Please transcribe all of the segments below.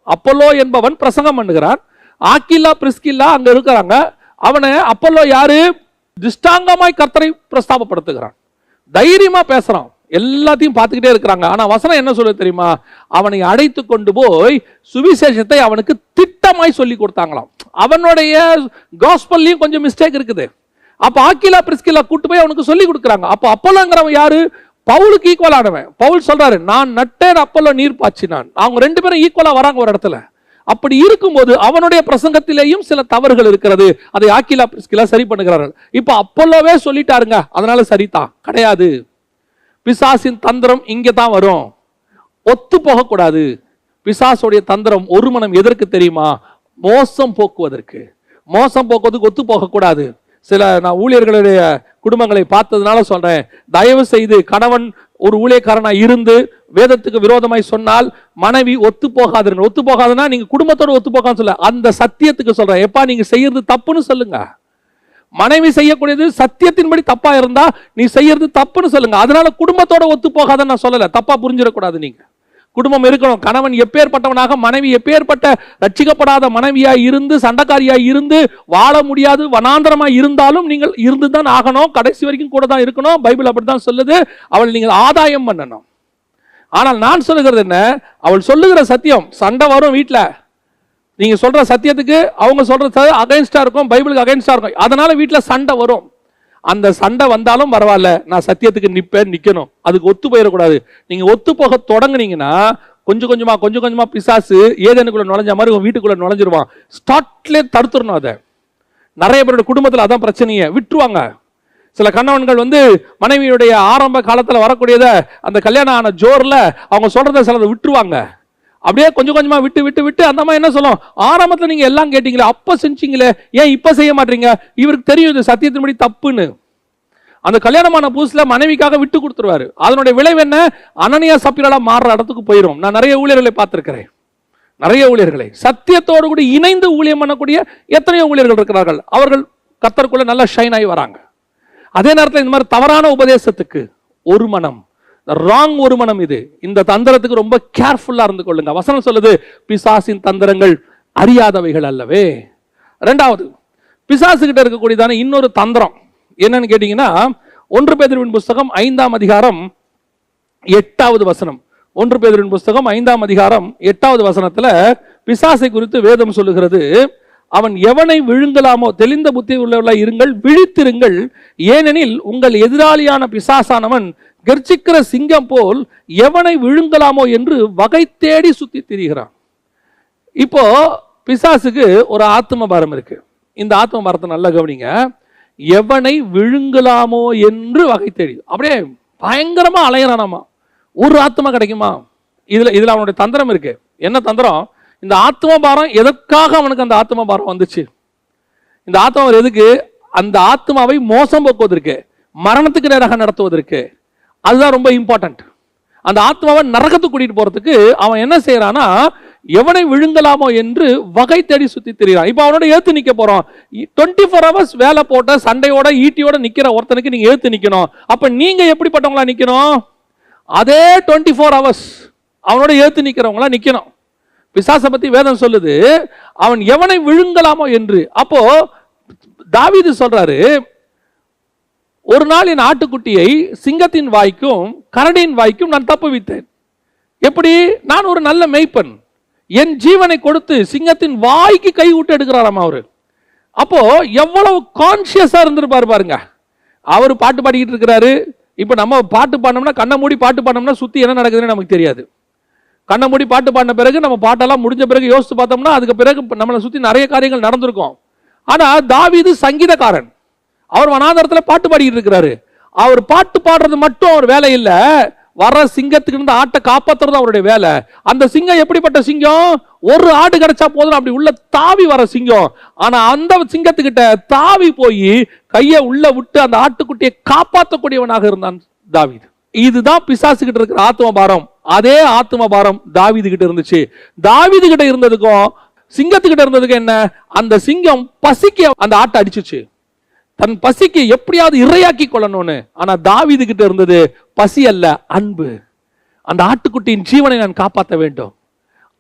Apollo என்பவன் பிரசங்கம் பண்ணுகிறான். ஆக்கில்லா பிரிஸ்கில்லா அங்க இருக்கிறாங்க. அவனை அப்பல்லோ யாரு? திஷ்டாங்கமாய் கர்த்தரை பிரஸ்தாபப்படுத்துகிறான். தைரியமா பேசுறான், எல்லாத்தையும் பார்த்துக்கிட்டே இருக்கிறாங்க. ஆனா வசனம் என்ன சொல்ல தெரியுமா? அவனை அழைத்து கொண்டு போய் சுவிசேஷத்தை அவனுக்கு திட்டமாய் சொல்லி கொடுத்தாங்களாம். அவனுடைய காஸ்பல்லையும் கொஞ்சம் மிஸ்டேக் இருக்குது. அப்ப ஆக்கிலா பிரிஸ்கில்லா கூட்டு போய் அவனுக்கு சொல்லி கொடுக்குறாங்க. அப்ப அப்பல்லோங்கிறவன் யாரு? பவுலுக்கு ஈக்குவல் ஆனவன். பவுல் சொல்றாரு, நான் நட்டேன், அப்பல்லோ நீர் பாய்ச்சினான். அவங்க ரெண்டு பேரும் ஈக்குவலா வராங்க ஒரு இடத்துல. அப்படி இருக்கும்போது அவனுடைய பிரசங்கத்திலேயும் சில தவறுகள் இருக்கிறது. அதை ஆக்கிலா பிரிஸ்கில்லா சரி பண்ணுகிறார்கள். இப்ப அப்பல்லோவே சொல்லிட்டாருங்க, அதனால சரிதான் கிடையாது. பிசாசின் தந்திரம் இங்கே தான் வரும். ஒத்து போகக்கூடாது. பிசாசுடைய தந்திரம் ஒரு மனம் எதற்கு தெரியுமா? மோசம் போக்குவதற்கு. மோசம் போக்குவதற்கு ஒத்து போகக்கூடாது. சில நான் ஊழியர்களுடைய குடும்பங்களை பார்த்ததுனால சொல்றேன், தயவு செய்து கணவன் ஒரு ஊழியக்காரனா இருந்து வேதத்துக்கு விரோதமாய் சொன்னால் மனைவி ஒத்து போகாதுங்க. ஒத்து போகாதுன்னா நீங்க குடும்பத்தோட ஒத்து போகான்னு சொல்ல, அந்த சத்தியத்துக்கு சொல்றேன். எப்பா நீங்க செய்யறது தப்புன்னு சொல்லுங்க. மனைவி செய்யக்கூடியது சத்தியத்தின்படி தப்பா இருந்தா நீ செய்யறது தப்புன்னு சொல்லுங்க. அதனால குடும்பத்தோட ஒத்து போகாதன்னு நான் சொல்லல, தப்பா புரிஞ்சிடக்கூடாது. நீங்க குடும்பம் இருக்கணும். கணவன் எப்பேற்பட்டவனாக, மனைவி எப்பேற்பட்ட ரட்சிக்கப்படாத மனைவியா இருந்து சண்டைக்காரியா இருந்து வாழ முடியாது வனாந்தரமா இருந்தாலும் நீங்கள் இருந்துதான் ஆகணும். கடைசி வரைக்கும் கூட தான் இருக்கணும். பைபிள் அப்படித்தான் சொல்லுது. அவள் நீங்கள் ஆதாயம் பண்ணணும். ஆனால் நான் சொல்லுகிறது என்ன? அவள் சொல்லுகிற சத்தியம். சண்டை வரும் வீட்டுல, நீங்க சொல்ற சத்தியத்துக்கு அவங்க சொல்றது அகைன்ஸ்டா இருக்கும், பைபிளுக்கு அகைன்ஸ்டா இருக்கும். அதனால வீட்டுல சண்டை வரும். அந்த சண்டை வந்தாலும் பரவாயில்ல, நான் சத்தியத்துக்கு நிக்கணும். அதுக்கு ஒத்து போயிடக்கூடாது. நீங்க ஒத்து போக தொடங்குனீங்கன்னா கொஞ்சம் கொஞ்சமா பிசாசு ஏதேனுக்குள்ள நுழைஞ்ச மாதிரி உங்க வீட்டுக்குள்ள நுழைஞ்சிருவான். ஸ்டார்ட்ல தடுத்துடணும். அதை நிறைய பேரோட குடும்பத்தில் அதான் பிரச்சனையை விட்டுருவாங்க. சில கணவன்கள் மனைவியுடைய ஆரம்ப காலத்துல வரக்கூடியத அந்த கல்யாணம் ஆன ஜோர்ல அவங்க சொல்றத சிலதை விட்டுருவாங்க. அப்படியே கொஞ்சம் கொஞ்சமா விட்டு அந்த மாதிரி என்ன சொல்லும், ஆரம்பத்தில் நீங்க எல்லாம் கேட்டீங்களே, அப்ப செஞ்சீங்களே, ஏன் இப்ப செய்ய மாட்டீங்க? இவருக்கு தெரியும் இது சத்தியத்தின்படி தப்புன்னு. அந்த கல்யாணமான புதுசுல மனைவிக்காக விட்டு கொடுத்துருவாரு. அதனுடைய விளைவு என்ன? அனனியா சப்பிரலா மாறுற இடத்துக்கு போயிடும். நான் நிறைய ஊழியர்களை பார்த்திருக்கிறேன். நிறைய ஊழியர்களை சத்தியத்தோடு கூட இணைந்து ஊழியம் பண்ணக்கூடிய எத்தனையோ ஊழியர்கள் இருக்கிறார்கள். அவர்கள் கர்த்தருக்குள்ள நல்லா ஷைன் ஆகி வராங்க. அதே நேரத்தில் இந்த மாதிரி தவறான உபதேசத்துக்கு ஒரு மனம், ராங் ஒரு மனம். இது இந்த தந்திரத்துக்கு ரொம்ப கேர்ஃபுல்லா இருந்து கொள்ளுங்க. வசனம் சொல்லுது, பிசாசின் தந்திரங்கள் அறியாதவைகள் அல்லவே. இரண்டாவது, பிசாசு கிட்ட இருக்கக்கூடியதான இன்னொரு தந்திரம் என்னன்னு கேட்டீங்கன்னா, 1 பேதுருவின் புஸ்தகம் 5ஆம் அதிகாரம் 8வது வசனம். 1 பேதுருவின் புஸ்தகம் 5ஆம் அதிகாரம் 8வது வசனத்துல பிசாசை குறித்து வேதம் சொல்லுகிறது, அவன் எவனை விழுங்கலாமோ தெளிந்த புத்தி உள்ளவர்களாய் இருங்கள், விழித்திருங்கள், ஏனெனில் உங்கள் எதிராளியான பிசாசானவன் கர்ச்சிக்கிற சிங்கம் போல் எவனை விழுங்கலாமோ என்று வகை தேடி சுத்தி திரிகிறான். இப்போ பிசாசுக்கு ஒரு ஆத்ம பாரம் இருக்கு. இந்த ஆத்ம பாரத்தை நல்லா கவனிங்க. எவனை விழுங்கலாமோ என்று வகை தேடி அப்படியே பயங்கரமா அலையறானாமா. ஒரு ஆத்மா கிடைக்குமா? இதுல அவனுடைய தந்திரம் இருக்கு. என்ன தந்திரம்? இந்த ஆத்ம பாரம் எதற்காக அவனுக்கு அந்த ஆத்ம பாரம் வந்துச்சு? இந்த ஆத்மா எதுக்கு? அந்த ஆத்மாவை மோசம் போக்குவதற்கு, மரணத்துக்கு நேராக நடத்துவதற்கு. அதுதான் ரொம்ப இம்பார்ட்டன்ட். அந்த ஆத்மாவை நரகத்துக்கு கூட்டிட்டு போறதுக்கு அவன் என்ன செய்யறானா, எவனை விழுங்கலாமோ என்று வகை தேடி சுத்தி திரிகிறான். இப்ப அவனோட ஏத்து நிக்க போறோம். 24 hours வேலை போட்ட சண்டையோட ஈட்டியோட நிக்கிற ஒருத்தனுக்கு நீங்க ஏத்து நிக்கணும். அப்ப நீங்க எப்படிப்பட்டவங்களா நிக்கணும்? அதே 24 hours அவனோட ஏத்து நிக்கிறவங்களா நிக்கணும். பிசாசை பத்தி வேதம் சொல்லுது, அவன் எவனை விழுங்கலாமோ என்று. அப்போ தாவீது சொல்றாரு, ஒரு நாள் என் ஆட்டுக்குட்டியை சிங்கத்தின் வாய்க்கும் கரடியின் வாய்க்கும் நான் தப்புவித்தேன். எப்படி? நான் ஒரு நல்ல மேய்ப்பன், என் ஜீவனை கொடுத்து சிங்கத்தின் வாய்க்கு கை விட்டு எடுக்கிறாராம் அவரு. அப்போ எவ்வளவு கான்சியஸா இருந்திருப்பாரு பாருங்க. அவரு பாட்டு பாடிக்கிட்டு இருக்கிறாரு. இப்ப நம்ம பாட்டு பாடினோம்னா, கண்ணை மூடி பாட்டு பாடினோம்னா சுத்தி என்ன நடக்குதுன்னு நமக்கு தெரியாது. கண்ணை மூடி பாட்டு பாடின பிறகு நம்ம பாட்டெல்லாம் முடிஞ்ச பிறகு யோசிச்சு பார்த்தோம்னா அதுக்கு பிறகு நம்மளை சுத்தி நிறைய காரியங்கள் நடந்திருக்கும். ஆனா தாவீது சங்கீதக்காரன், அவர் வனாந்தரத்தில் பாட்டு பாடிட்டு இருக்கிறாரு. அவர் பாட்டு பாடுறது மட்டும் அவர் வேலை இல்ல, வர சிங்கத்துக்கு இருந்து ஆட்டை காப்பாத்துறது அவருடைய வேலை. அந்த சிங்கம் எப்படிப்பட்ட சிங்கம்? ஒரு ஆடு கிடைச்சா போதும் அப்படி உள்ள தாவி வர சிங்கம். ஆனா அந்த சிங்கத்துக்கிட்ட தாவி போய் கையை உள்ள விட்டு அந்த ஆட்டுக்குட்டியை காப்பாற்றக்கூடியவனாக இருந்தான் தாவீது. இதுதான் பிசாசு கிட்ட இருக்கிற ஆத்ம பாரம். அதே ஆத்ம பாரம் தாவீது கிட்ட இருந்துச்சு. தாவீது கிட்ட இருந்ததுக்கும் சிங்கத்துக்கிட்ட இருந்ததுக்கு என்ன? அந்த சிங்கம் பசிக்கு அந்த ஆட்டை அடிச்சுச்சு, தன் பசிக்கு எப்படியாவது இரையாக்கி கொள்ளணும்னு. ஆனா தாவீது கிட்ட இருந்தது பசி அல்ல, அன்பு. அந்த ஆட்டுக்குட்டியின் ஜீவனை நான் காப்பாற்ற வேண்டும்.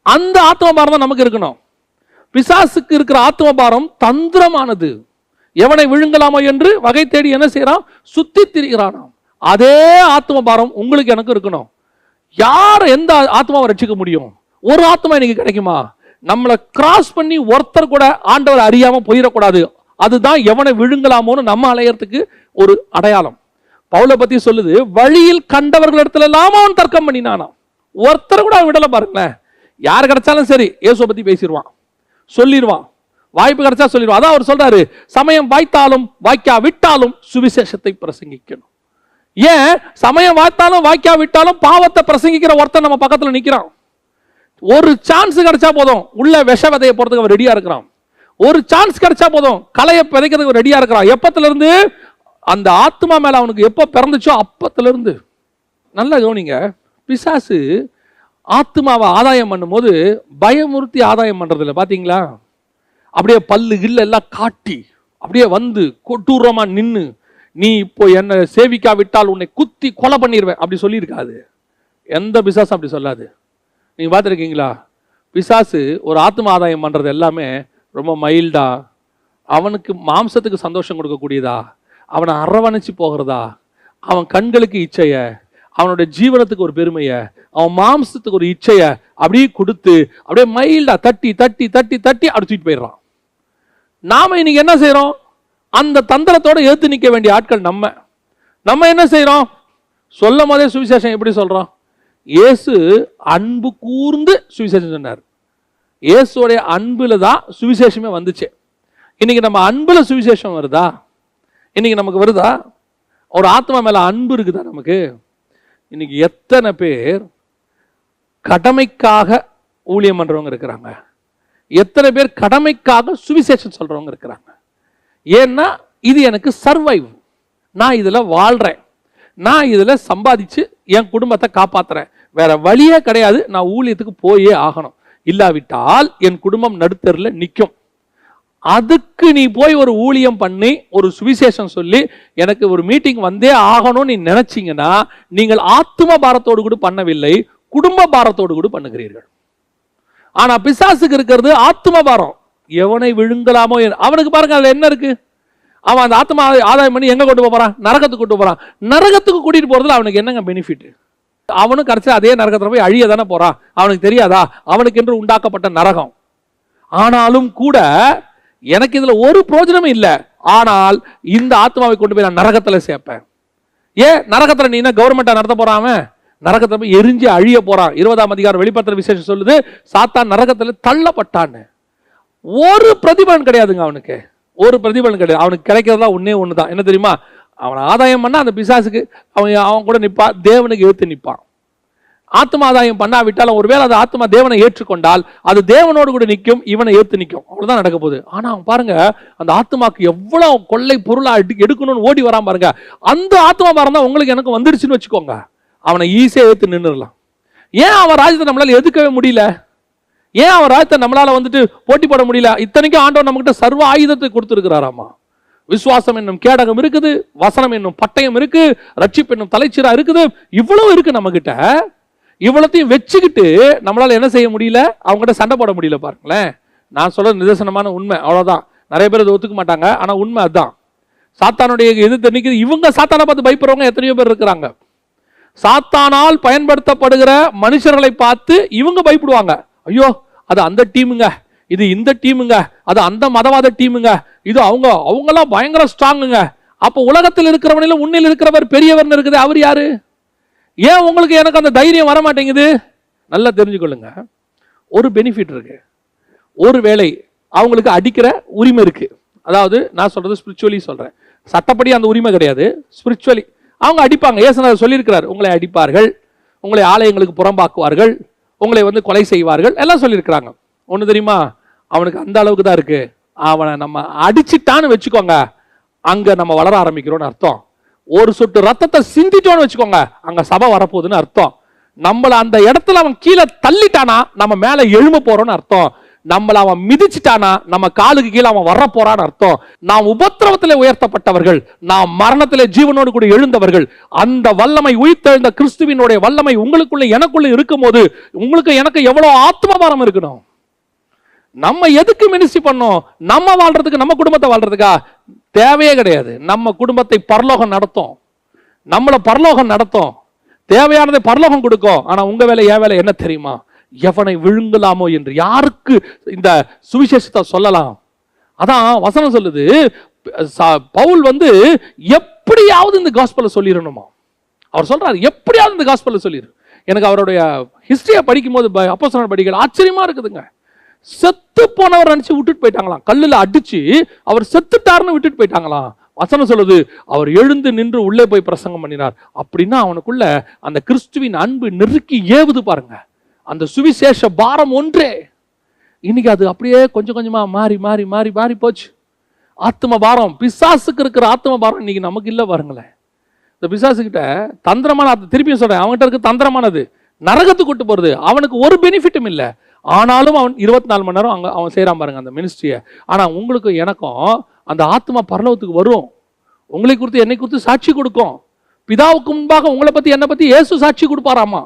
அந்த ஆத்ம பாரம் தான் நமக்கு இருக்கணும். பிசாசுக்கு இருக்கிற ஆத்ம பாரம் தந்திரமானது. எவனை விழுங்கலாமோ என்று வகை தேடி என்ன செய்யறான்? சுத்தி திரிகிறானாம். அதே ஆத்ம பாரம் உங்களுக்கு எனக்கு இருக்கணும். யார் எந்த ஆத்மாவை ரட்சிக்க முடியும்? ஒரு ஆத்மா எனக்கு கிடைக்குமா? நம்மளை கிராஸ் பண்ணி ஒருத்தர் கூட ஆண்டவர் அறியாம போயிடக்கூடாது. அதுதான் எவனை விழுங்கலாமோன்னு நம்ம அலையறதுக்கு ஒரு அடையாளம். பவுலை பத்தி சொல்லுது, வழியில் கண்டவர்களிடத்துல எல்லாம் அவன் தர்க்கம் பண்ணினானா. ஒருத்தர் கூட விடல பாருங்களேன். யார் கிடைச்சாலும் சரி இயேசுவை பத்தி பேசிடுவான், சொல்லிடுவான், வாய்ப்பு கிடைச்சா சொல்லிடுவான். அதான் அவர் சொல்றாரு, சமயம் வாய்த்தாலும் வாய்க்கா விட்டாலும் சுவிசேஷத்தை பிரசங்கிக்கணும். ஏன் சமயம் வாய்த்தாலும் வாய்க்கா விட்டாலும் பாவத்தை பிரசங்கிக்கிற ஒருத்தர் நம்ம பக்கத்துல நிக்கிறான். ஒரு சான்ஸ் கிடைச்சா போதும் உள்ள விஷ விதையை போறதுக்கு அவர் ரெடியா இருக்கிறான். ஒரு சான்ஸ் கிடைச்சா போதும் களையை விதைக்கிறதுக்கு ரெடியா இருக்கிறான். எப்பத்துல இருந்து? அந்த ஆத்மா மேல அவனுக்கு எப்ப பிறந்துச்சோ அப்பத்துல இருந்து. நல்லா கவனிங்க, பிசாசு ஆத்மாவை ஆதாயம் பண்ணும்போது பயமுறுத்தி ஆதாயம் பண்றது இல்லை. பாத்தீங்களா? அப்படியே பல்லு கில்ல எல்லாம் காட்டி அப்படியே வந்து கொட்டூரமா நின்னு, நீ இப்போ என்ன சேவிக்காவிட்டால் உன்னை குத்தி கொலை பண்ணிடுவேன் அப்படி சொல்லியிருக்காது. எந்த பிசாசும் அப்படி சொல்லாது. நீங்க பார்த்துருக்கீங்களா? பிசாசு ஒரு ஆத்ம ஆதாயம் பண்றது எல்லாமே ரொம்ப மைல்டா, அவனுக்கு மாம்சத்துக்கு சந்தோஷம் கொடுக்கக்கூடியதா, அவனை அரவணைச்சு போகிறதா, அவன் கண்களுக்கு இச்சைய, அவனுடைய ஜீவனத்துக்கு ஒரு பெருமைய, அவன் மாம்சத்துக்கு ஒரு இச்சைய அப்படியே கொடுத்து அப்படியே மைல்டா தட்டி தட்டி தட்டி தட்டி அடிச்சுட்டு போயிடுறான். நாம இன்னைக்கு என்ன செய்யறோம்? அந்த தந்திரத்தோட ஏத்து நிற்க வேண்டிய ஆட்கள் நம்ம என்ன செய்யறோம்? சொல்லும் போதே சுவிசேஷம் எப்படி சொல்றோம்? இயேசு அன்பு கூர்ந்து சுவிசேஷம் சொன்னார். இயேசுடைய அன்புல தான் சுவிசேஷமே வந்துச்சு. இன்னைக்கு நம்ம அன்புல சுவிசேஷம் வருதா? இன்னைக்கு நமக்கு வருதா? ஒரு ஆத்மா மேல அன்பு இருக்குதா நமக்கு? இன்னைக்கு எத்தனை பேர் கடமைக்காக ஊழியம் பண்றவங்க இருக்கிறாங்க, எத்தனை பேர் கடமைக்காக சுவிசேஷம் சொல்றவங்க இருக்கிறாங்க. ஏன்னா இது எனக்கு சர்வைவ், நான் இதுல வாழ்றேன், நான் இதுல சம்பாதிச்சு என் குடும்பத்தை காப்பாத்துறேன், வேற வழியே கிடையாது, நான் ஊழியத்துக்கு போயே ஆகணும், இல்லாவிட்டால் என் குடும்பம் நடுத்தரில் நிற்கும். அதுக்கு நீ போய் ஒரு ஊழியம் பண்ணி ஒரு சுவிசேஷம் சொல்லி எனக்கு ஒரு மீட்டிங் வந்தே ஆகணும்னு நீ நினைச்சீங்கன்னா நீங்கள் ஆத்ம பாரத்தோடு கூட பண்ணவில்லை, குடும்ப பாரத்தோடு கூட பண்ணுகிறீர்கள். ஆனா பிசாசுக்கு இருக்கிறது ஆத்ம பாரம். எவனை விழுங்கலாமோ அவனுக்கு பாருங்க அதுல என்ன இருக்கு? அவன் அந்த ஆத்மா ஆதாயம் பண்ணி எங்க கொண்டு போறான்? நரகத்துக்கு கொண்டு போறான். நரகத்துக்கு கூட்டிட்டு போறதுல அவனுக்கு என்னங்க பெனிஃபிட்? அவனும் கடைசி அதே நரகத்துல போய் அழிய தானே போறான். அவனுக்கு தெரியாதா அவனுக்கு என்று உண்டாக்கப்பட்ட நரகம்? ஆனாலும் கூட எனக்கு இதுல ஒரு பிரயோஜனமும் இல்லை. ஆனால் இந்த ஆத்மாவை கொண்டு போய் நான் நரகத்துல சேர்ப்பேன். ஏன் நரகத்துல நீ என்ன கவர்மெண்டா நடத்த போறாம? நரகத்துல போய் எரிஞ்சு அழிய போறான். 20ஆம் அதிகாரம் வெளிப்படுத்துற விசேஷம் சொல்லுது, சாத்தான் நரகத்துல தள்ளப்பட்டான்னு. ஒரு பிரதிபலன் கிடையாதுங்க அவனுக்கு, ஒரு பிரதிபலன் கிடையாது. அவனுக்கு கிடைக்கிறதா ஒன்னே ஒண்ணுதான், என்ன தெரியுமா? அவனை ஆதாயம் பண்ணா அந்த பிசாசுக்கு அவன் கூட நிற்பான், தேவனுக்கு ஏற்று நிற்பான். ஆத்மா ஆதாயம் பண்ணாவிட்டாலும் ஒருவேளை அந்த ஆத்மா தேவனை ஏற்றுக்கொண்டால் அது தேவனோடு கூட நிற்கும், இவனை ஏற்று நிற்கும். அவ்வளவுதான் நடக்க போகுது. ஆனா அவன் பாருங்க, அந்த ஆத்மாக்கு எவ்வளவு கொள்ளை பொருளா எடுக்கணும்னு ஓடி வரான் பாருங்க. அந்த ஆத்மா பாருங்க உங்களுக்கு எனக்கு வந்துடுச்சுன்னு வச்சுக்கோங்க, அவனை ஈஸியா ஏற்று நின்றுடலாம். ஏன் அவன் ராஜ்யத்தை நம்மளால எதுக்கவே முடியல? ஏன் அவன் ராஜ்யத்தை நம்மளால வந்துட்டு போட்டி போட முடியல? இத்தனைக்கும் ஆண்டவர் நம்ம கிட்ட சர்வ ஆயுதத்தை கொடுத்திருக்கிறாராமா. விசுவாசம் என்னும் கேடகம் இருக்குது, வசனம் என்னும் பட்டயம் இருக்கு, ரட்சிப்பு என்னும் தலைச்சீரா இருக்குது, இவ்வளவு இருக்கு நம்ம கிட்ட. இவ்வளத்தையும் வச்சுக்கிட்டு நம்மளால என்ன செய்ய முடியல? அவங்ககிட்ட சண்டை போட முடியல. பாருங்களேன், நான் சொல்ற நிதர்சனமான உண்மை, அவ்வளவுதான். நிறைய பேர் இதை ஒத்துக்க மாட்டாங்க, ஆனா உண்மை அதுதான். சாத்தானுடைய எதிர்த்து நிற்கிறது. இவங்க சாத்தானை பார்த்து பயப்படுறவங்க எத்தனையோ பேர் இருக்கிறாங்க. சாத்தானால் பயன்படுத்தப்படுகிற மனுஷர்களை பார்த்து இவங்க பயப்படுவாங்க. ஐயோ அது அந்த டீமுங்க, இது இந்த டீமுங்க, அது அந்த மதவாத டீமுங்க, இது அவங்கெல்லாம் பயங்கர ஸ்ட்ராங்குங்க. அப்போ உலகத்தில் இருக்கிறவனில உன்னில் இருக்கிறவர் பெரியவர் இருக்குது. அவர் யாரு? ஏன் உங்களுக்கு எனக்கு அந்த தைரியம் வர மாட்டேங்குது? நல்லா தெரிஞ்சுக்கொள்ளுங்க. ஒரு பெனிஃபிட் இருக்கு. ஒரு வேளை அவங்களுக்கு அடிக்கிற உரிமை இருக்கு. அதாவது நான் சொல்றது ஸ்பிரிச்சுவலி சொல்றேன், சட்டப்படி அந்த உரிமை கிடையாது. ஸ்பிரிச்சுவலி அவங்க அடிப்பாங்க. ஏசுநாதர் சொல்லியிருக்கிறார், உங்களை அடிப்பார்கள், உங்களை ஆலயங்களுக்கு புறம்பாக்குவார்கள், உங்களை கொலை செய்வார்கள் எல்லாம் சொல்லியிருக்கிறாங்க. ஒண்ணு தெரியுமா? அவனுக்கு அந்த அளவுக்கு தான் இருக்கு. அவனை நம்ம அடிச்சுட்டான்னு வச்சுக்கோங்க, அங்க நம்ம வளர ஆரம்பிக்கிறோம்னு அர்த்தம். ஒரு சொட்டு ரத்தத்தை சிந்திட்டோன்னு வச்சுக்கோங்க, அங்க சபை வரப்போகுதுன்னு அர்த்தம். நம்மள அந்த இடத்துல அவன் கீழே தள்ளிட்டானா நம்ம மேல எழும்ப போறோம்னு அர்த்தம். நம்மள அவன் மிதிச்சிட்டானா நம்ம காலுக்கு கீழே அவன் வர போறான்னு அர்த்தம். நாம் உபத்திரவத்திலே உயர்த்தப்பட்டவர்கள், நாம் மரணத்திலே ஜீவனோடு கூட எழுந்தவர்கள். அந்த வல்லமை, உயிர்த்தெழுந்த கிறிஸ்துவினுடைய வல்லமை உங்களுக்குள்ள எனக்குள்ள இருக்கும் போது உங்களுக்கு எனக்கு எவ்வளவு ஆத்மபாரம் இருக்கணும். நம்ம எதுக்கு மினிஸ்ட்ரி பண்ணோம்? நம்ம வாழ்றதுக்கு, நம்ம குடும்பத்தை வாழ்றதுக்கா? தேவையே கிடையாது. நம்ம குடும்பத்தை பரலோகம் நடத்தும், நம்மள பரலோகம் நடத்தும், தேவையானதை பரலோகம் கொடுக்கும். ஆனா உங்க வேலை, என் வேலை என்ன தெரியுமா? எவனை விழுங்கலாமோ என்று யாருக்கு இந்த சுவிசேஷத்தை சொல்லலாம். அதான் வசனம் சொல்லுது, பவுல் எப்படியாவது இந்த காஸ்பலை சொல்லிடணுமா. அவர் சொல்றாரு எப்படியாவது இந்த காஸ்பலை சொல்லிடு. எனக்கு அவருடைய ஹிஸ்டரியை படிக்கும் போது, அப்போஸ்தலர் படிக்கிற ஆச்சரியமா இருக்குதுங்க. செத்து போனவர் நினைச்சு விட்டுட்டு போயிட்டாங்களாம். கல்லுல அடிச்சு அவர் செத்துட்டாருன்னு விட்டுட்டு போயிட்டாங்களாம். வசனம் சொல்லுது, அவர் எழுந்து நின்று உள்ளே போய் பிரசங்கம் பண்ணினார். அப்படின்னா அவனுக்குள்ள அந்த கிறிஸ்துவின் அன்பு நெருக்கி ஏவுது பாருங்க. அந்த சுவிசேஷ பாரம் ஒன்றே. இன்னைக்கு அது அப்படியே கொஞ்சம் கொஞ்சமா மாறி மாறி மாறி மாறி போச்சு. ஆத்ம பாரம், பிசாசுக்கு இருக்கிற ஆத்ம பாரம் இன்னைக்கு நமக்கு இல்லை பாருங்களேன். இந்த பிசாசுக்கிட்ட தந்திரமான, திருப்பியும் சொல்றேன், அவன்கிட்ட இருக்கு தந்திரமானது, நரகத்துக்கு கூட்டு போறது. அவனுக்கு ஒரு பெனிஃபிட்டும் இல்லை. ஆனாலும் அவன் 24 மணி நேரம் அவன் செய்யறான் பாருங்க அந்த மினிஸ்ட்ரியை. ஆனா உங்களுக்கு எனக்கும் அந்த ஆத்மா பரலோகத்துக்கு வரும். உங்களை குறித்து என்னை குறித்து சாட்சி கொடுக்கும். பிதாவுக்கு முன்பாக உங்களை பத்தி என்னை பத்தி இயேசு சாட்சி கொடுப்பாராமா.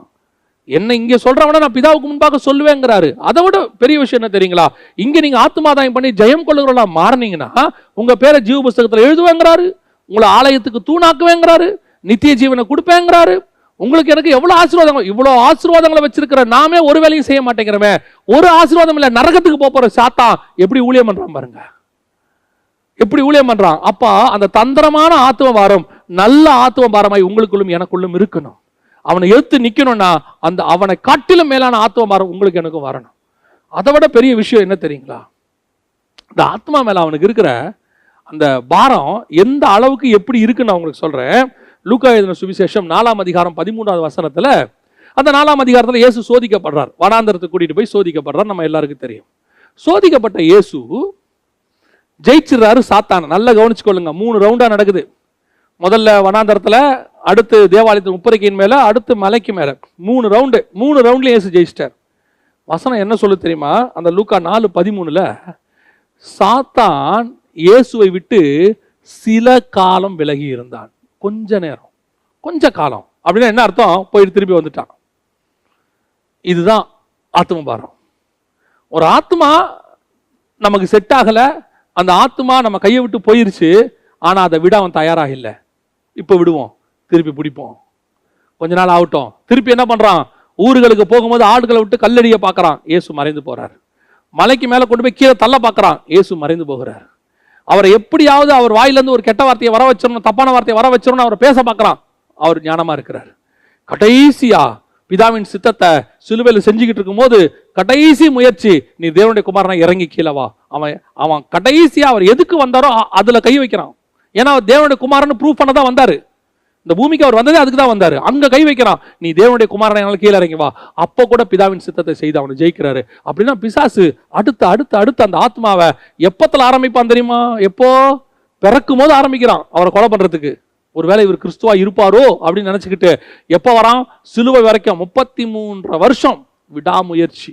என்ன இங்க சொல்றவன நான் பிதாவுக்கு முன்பாக சொல்லுவேங்கிறாரு. அதை விட பெரிய விஷயம் என்ன தெரியுங்களா? இங்க நீங்க ஆத்மாதாயம் பண்ணி ஜெயம் கொள்ளுகிறவங்களா மாறினீங்கன்னா உங்க பேரை ஜீவ புஸ்தகத்துல எழுதுவேங்கிறாரு, உங்களை ஆலயத்துக்கு தூணாக்குவேங்கிறாரு, நித்திய ஜீவனை கொடுப்பேங்கிறாரு. உங்களுக்கு எனக்கு எவ்வளவு ஆசீர்வாதங்கள், இவ்வளவு ஆசீர்வாதங்களை வச்சிருக்கிற நாமே ஒரு வேலையும் செய்ய மாட்டேங்கிறமே. ஒரு ஆசீர்வாதம் இல்ல, நரகத்துக்கு போற சாத்தான் எப்படி ஊழியம் பண்றான் பாருங்க, எப்படி ஊழியம் பண்றான். அப்ப அந்த தந்திரமான ஆத்துவ பாரம் நல்ல ஆத்துவ பாரமாய் உங்களுக்குள்ளும் எனக்குள்ளும் இருக்கணும். அவனை எடுத்து நிக்கணும்னா அந்த அவனை காட்டிலும் மேலான ஆத்துவ பாரம் உங்களுக்கு எனக்கும் வரணும். அதை விட பெரிய விஷயம் என்ன தெரியுங்களா? இந்த ஆத்மா மேல அவனுக்கு இருக்கிற அந்த பாரம் எந்த அளவுக்கு எப்படி இருக்குன்னு நான் உங்களுக்கு சொல்றேன். லூக்கா எழுதின சுவிசேஷம் 4ஆம் அதிகாரம் 13வது வசனத்துல, அந்த 4ஆம் அதிகாரத்துல இயேசு சோதிக்கப்படுறார். வனாந்தரத்துக்கு கூட்டிட்டு போய் சோதிக்கப்படுறார். நம்ம எல்லாருக்கும் தெரியும். சோதிக்கப்பட்ட இயேசு ஜெயிச்சிடறாரு சாத்தான. நல்லா கவனிச்சுக்கொள்ளுங்க. 3 ரவுண்டா நடக்குது. முதல்ல வனாந்தரத்துல, அடுத்து தேவாலயத்து முப்பரிக்கையின் மேல, அடுத்து மலைக்கு மேல. 3 ரவுண்டு. 3 ரவுண்ட்ல இயேசு ஜெயிச்சிட்டார். வசனம் என்ன சொல்லு தெரியுமா? அந்த லூக்கா 4:13 சாத்தான் இயேசுவை விட்டு சில காலம் விலகி இருந்தான். கொஞ்ச நேரம், கொஞ்ச காலம். அப்படின்னா என்ன அர்த்தம்? போயிட்டு திருப்பி வந்துட்டான். இதுதான் ஆத்ம பாரம். ஒரு ஆத்மா நமக்கு செட் ஆகல, அந்த ஆத்மா நம்ம கையை விட்டு போயிருச்சு. ஆனா அதை விட அவன் தயாராக இல்லை. இப்ப விடுவோம், திருப்பி பிடிப்போம், கொஞ்ச நாள் ஆகட்டும். திருப்பி என்ன பண்றான்? ஊர்களுக்கு போகும்போது ஆடுகளை விட்டு கல்லடிய பார்க்கறான், இயேசு மறைந்து போறார். மலைக்கு மேல கொண்டு போய் கீழே தள்ள பார்க்கறான், இயேசு மறைந்து போகிறார். அவரை எப்படியாவது அவர் வாயிலிருந்து ஒரு கெட்ட வார்த்தையை வர வச்சிடணும், தப்பான வார்த்தையை வர வச்சிடணும், அவரை பேச பார்க்கறான். அவர் ஞானமா இருக்கிறார். கடைசியா பிதாவின் சித்தத்தை சிலுவையில் செஞ்சுக்கிட்டு இருக்கும் போது கடைசி முயற்சி, நீ தேவனுடைய குமாரனா இறங்கி கீழே வா. அவன் கடைசியா அவர் எதுக்கு வந்தாரோ அதுல கை வைக்கிறான். ஏன்னா தேவனுடைய குமாரன் ப்ரூவ் பண்ண தான் வந்தாரு. இந்த பூமிக்கு அவர் வந்ததே அதுக்கு தான் வந்தாரு. அங்க கை வைக்கிறான், நீ தேவனுடைய குமாரனை என்னால கீழே இறங்கி வா. அப்போ கூட பிதாவின் சித்தத்தை செய்து அவனை ஜெயிக்கிறாரு. அப்படின்னா பிசாசு அடுத்து அடுத்து அடுத்து அந்த ஆத்மாவை எப்பத்துல ஆரம்பிப்பான் தெரியுமா? எப்போ பிறக்கும் போது ஆரம்பிக்கிறான் அவரை கொலை பண்றதுக்கு. ஒருவேளை இவர் கிறிஸ்துவா இருப்பாரோ அப்படின்னு நினைச்சுக்கிட்டு எப்ப வரான்? சிலுவை வரைக்கும் 33 வருஷம் விடாமுயற்சி.